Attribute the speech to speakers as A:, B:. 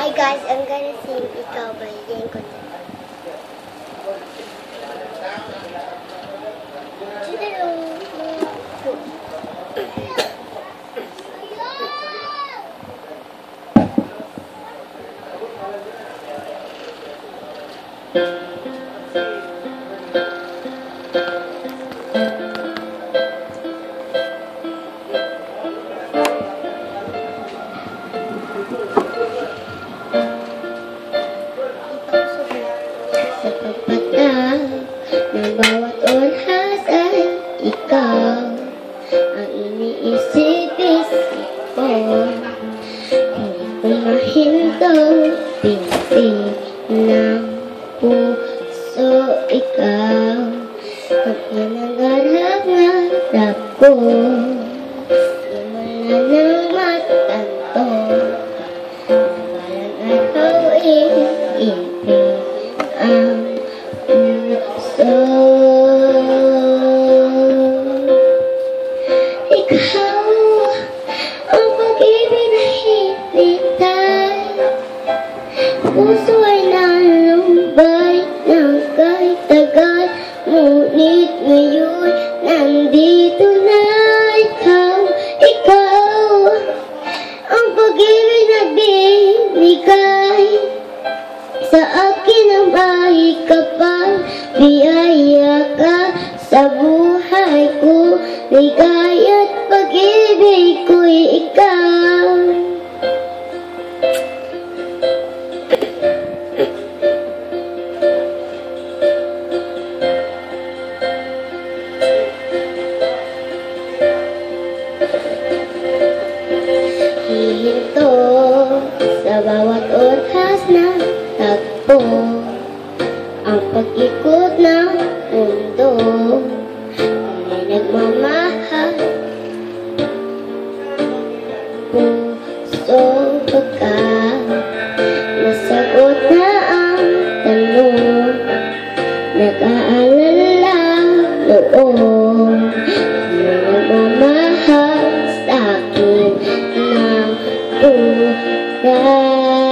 A: Hi guys, I'm gonna sing Ikaw by Jane Conte.
B: Sa pagpatag ng bawat oras ay ikaw ang iniisip-isip ko. Hindi ko mahinto, pinig ng puso ikaw ang pinangarap-ngarap ko. Simula ng matanto, walang araw iibig ang puso. Ikaw ang pag-ibig na hinintay. Puso ay nalumbay ng kahit tagal, ngunit ngayon nandito na ikaw. Ikaw ang pag-ibig na binigay sa akin ang may kapal. Biyaya ka sa buhay ko, ligaya at pag-ibig ko'y ikaw. Hihinto sa bawat oras na tagpo ang pag-ikot ng mundo. May nagmamahal, puso ka, nasagot na ang tanong, nag-aalala noon. May nagmamahal sa akin ng tunay.